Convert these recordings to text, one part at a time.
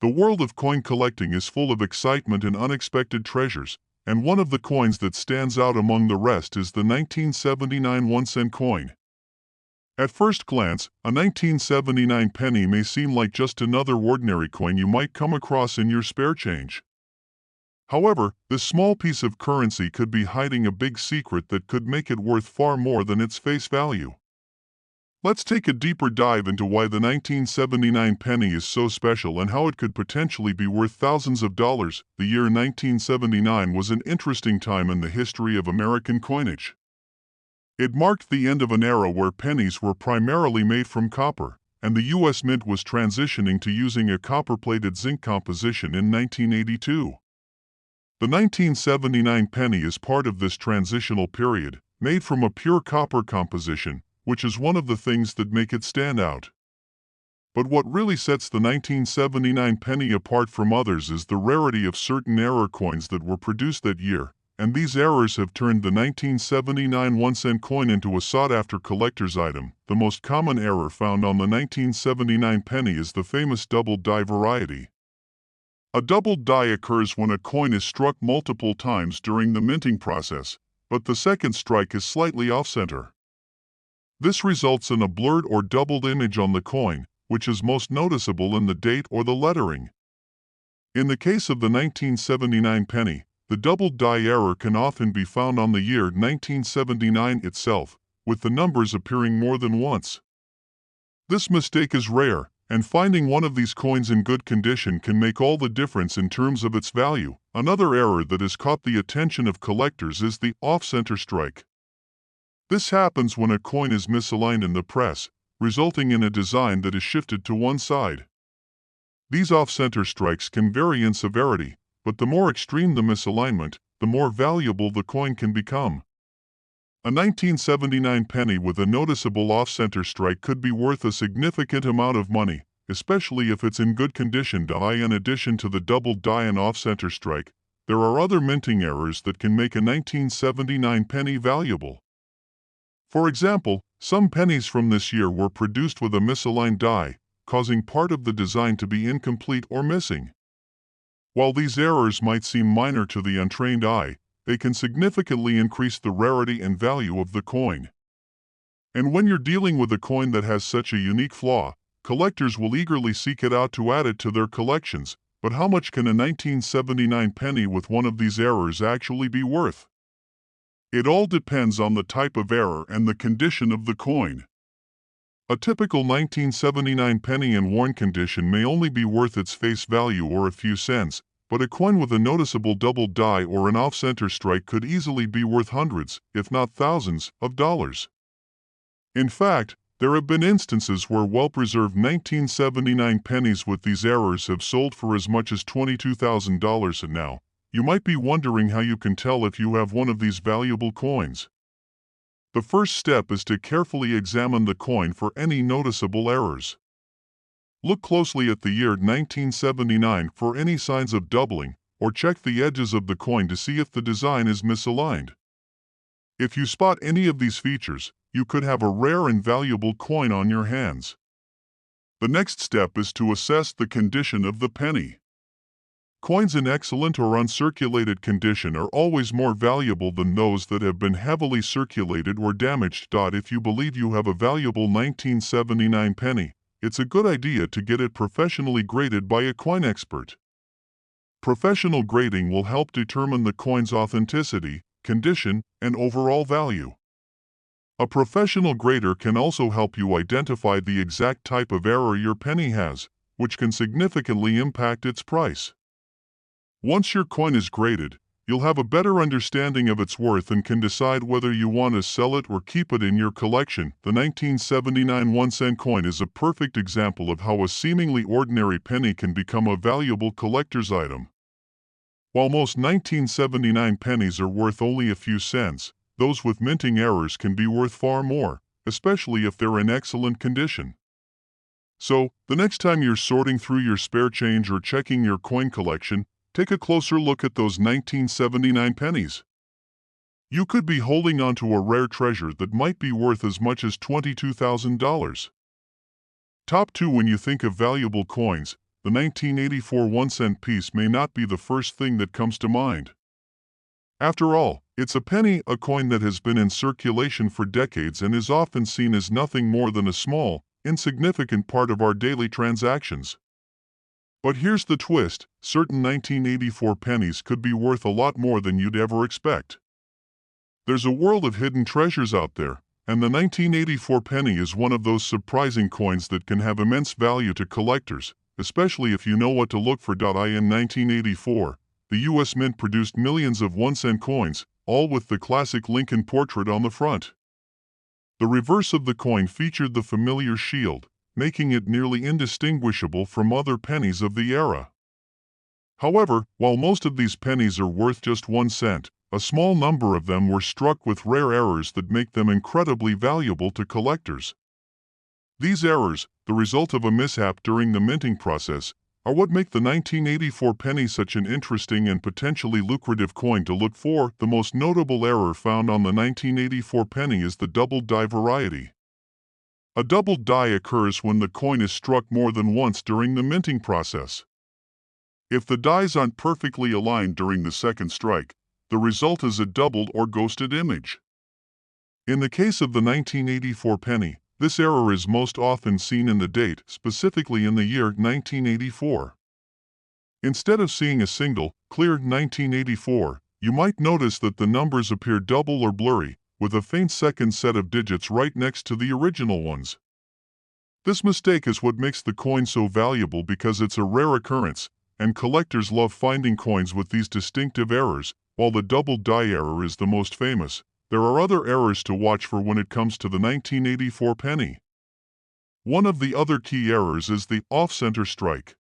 The world of coin collecting is full of excitement and unexpected treasures, and one of the coins that stands out among the rest is the 1979 1-cent coin. At first glance, a 1979 penny may seem like just another ordinary coin you might come across in your spare change. However, this small piece of currency could be hiding a big secret that could make it worth far more than its face value. Let's take a deeper dive into why the 1979 penny is so special and how it could potentially be worth thousands of dollars. The year 1979 was an interesting time in the history of American coinage. It marked the end of an era where pennies were primarily made from copper, and the U.S. Mint was transitioning to using a copper-plated zinc composition in 1982. The 1979 penny is part of this transitional period, made from a pure copper composition, which is one of the things that make it stand out. But what really sets the 1979 penny apart from others is the rarity of certain error coins that were produced that year, and these errors have turned the 1979 1-cent coin into a sought-after collector's item. The most common error found on the 1979 penny is the famous doubled die variety. A doubled die occurs when a coin is struck multiple times during the minting process, but the second strike is slightly off-center. This results in a blurred or doubled image on the coin, which is most noticeable in the date or the lettering. In the case of the 1979 penny, the doubled die error can often be found on the year 1979 itself, with the numbers appearing more than once. This mistake is rare, and finding one of these coins in good condition can make all the difference in terms of its value. Another error that has caught the attention of collectors is the off-center strike. This happens when a coin is misaligned in the press, resulting in a design that is shifted to one side. These off-center strikes can vary in severity, but the more extreme the misalignment, the more valuable the coin can become. A 1979 penny with a noticeable off-center strike could be worth a significant amount of money, especially if it's in good condition. In addition to the doubled die and off-center strike, there are other minting errors that can make a 1979 penny valuable. For example, some pennies from this year were produced with a misaligned die, causing part of the design to be incomplete or missing. While these errors might seem minor to the untrained eye, they can significantly increase the rarity and value of the coin. And when you're dealing with a coin that has such a unique flaw, collectors will eagerly seek it out to add it to their collections. But how much can a 1979 penny with one of these errors actually be worth? It all depends on the type of error and the condition of the coin. A typical 1979 penny in worn condition may only be worth its face value or a few cents, but a coin with a noticeable doubled die or an off-center strike could easily be worth hundreds, if not thousands, of dollars. In fact, there have been instances where well-preserved 1979 pennies with these errors have sold for as much as $22,000 and now. You might be wondering how you can tell if you have one of these valuable coins. The first step is to carefully examine the coin for any noticeable errors. Look closely at the year 1979 for any signs of doubling, or check the edges of the coin to see if the design is misaligned. If you spot any of these features, you could have a rare and valuable coin on your hands. The next step is to assess the condition of the penny. Coins in excellent or uncirculated condition are always more valuable than those that have been heavily circulated or damaged. If you believe you have a valuable 1979 penny, it's a good idea to get it professionally graded by a coin expert. Professional grading will help determine the coin's authenticity, condition, and overall value. A professional grader can also help you identify the exact type of error your penny has, which can significantly impact its price. Once your coin is graded, you'll have a better understanding of its worth and can decide whether you want to sell it or keep it in your collection. The 1979 1-cent coin is a perfect example of how a seemingly ordinary penny can become a valuable collector's item. While most 1979 pennies are worth only a few cents, those with minting errors can be worth far more, especially if they're in excellent condition. So, the next time you're sorting through your spare change or checking your coin collection, take a closer look at those 1979 pennies. You could be holding onto a rare treasure that might be worth as much as $22,000. Top 2 when you think of valuable coins, the 1984 1-cent piece may not be the first thing that comes to mind. After all, it's a penny, a coin that has been in circulation for decades and is often seen as nothing more than a small, insignificant part of our daily transactions. But here's the twist: certain 1984 pennies could be worth a lot more than you'd ever expect. There's a world of hidden treasures out there, and the 1984 penny is one of those surprising coins that can have immense value to collectors, especially if you know what to look for. In 1984, the U.S. Mint produced millions of 1-cent coins, all with the classic Lincoln portrait on the front. The reverse of the coin featured the familiar shield, making it nearly indistinguishable from other pennies of the era. However, while most of these pennies are worth just 1 cent, a small number of them were struck with rare errors that make them incredibly valuable to collectors. These errors, the result of a mishap during the minting process, are what make the 1984 penny such an interesting and potentially lucrative coin to look for. The most notable error found on the 1984 penny is the double die variety. A double die occurs when the coin is struck more than once during the minting process. If the dies aren't perfectly aligned during the second strike, the result is a doubled or ghosted image. In the case of the 1984 penny, this error is most often seen in the date, specifically in the year 1984. Instead of seeing a single, clear 1984, you might notice that the numbers appear double or blurry, with a faint second set of digits right next to the original ones. This mistake is what makes the coin so valuable because it's a rare occurrence, and collectors love finding coins with these distinctive errors. While the double die error is the most famous, there are other errors to watch for when it comes to the 1984 penny. One of the other key errors is the off-center strike.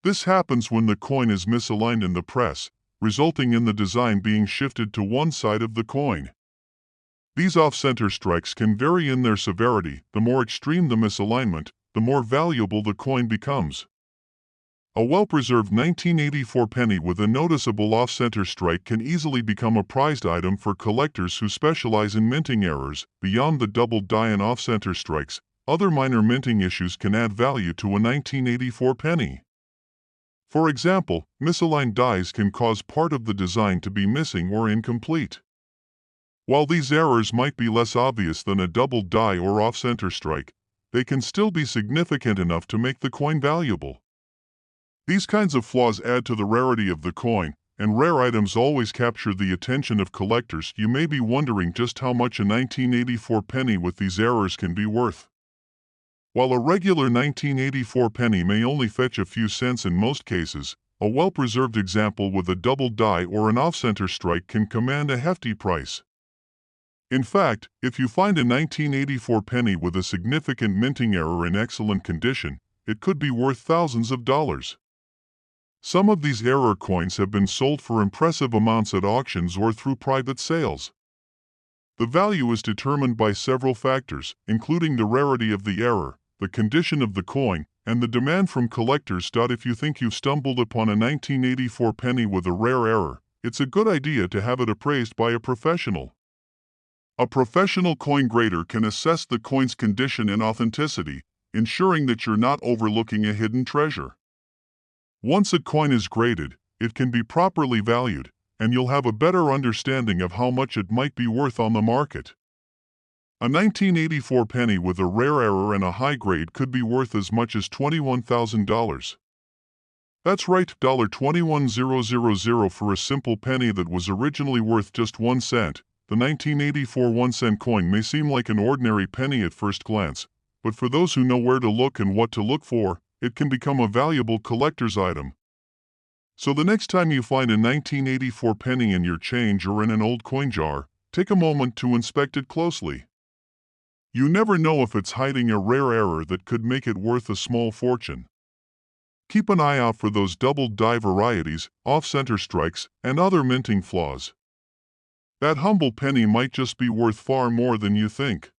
This happens when the coin is misaligned in the press, resulting in the design being shifted to one side of the coin. These off-center strikes can vary in their severity. The more extreme the misalignment, the more valuable the coin becomes. A well-preserved 1984 penny with a noticeable off-center strike can easily become a prized item for collectors who specialize in minting errors. Beyond the double die and off-center strikes, other minor minting issues can add value to a 1984 penny. For example, misaligned dies can cause part of the design to be missing or incomplete. While these errors might be less obvious than a double die or off-center strike, they can still be significant enough to make the coin valuable. These kinds of flaws add to the rarity of the coin, and rare items always capture the attention of collectors. You may be wondering just how much a 1984 penny with these errors can be worth. While a regular 1984 penny may only fetch a few cents in most cases, a well-preserved example with a double die or an off-center strike can command a hefty price. In fact, if you find a 1984 penny with a significant minting error in excellent condition, it could be worth thousands of dollars. Some of these error coins have been sold for impressive amounts at auctions or through private sales. The value is determined by several factors, including the rarity of the error, the condition of the coin, and the demand from collectors. If you think you've stumbled upon a 1984 penny with a rare error, it's a good idea to have it appraised by a professional. A professional coin grader can assess the coin's condition and authenticity, ensuring that you're not overlooking a hidden treasure. Once a coin is graded, it can be properly valued, and you'll have a better understanding of how much it might be worth on the market. A 1984 penny with a rare error and a high grade could be worth as much as $21,000. That's right, $21,000 for a simple penny that was originally worth just 1 cent. The 1984 1-cent coin may seem like an ordinary penny at first glance, but for those who know where to look and what to look for, it can become a valuable collector's item. So the next time you find a 1984 penny in your change or in an old coin jar, take a moment to inspect it closely. You never know if it's hiding a rare error that could make it worth a small fortune. Keep an eye out for those double die varieties, off-center strikes, and other minting flaws. That humble penny might just be worth far more than you think.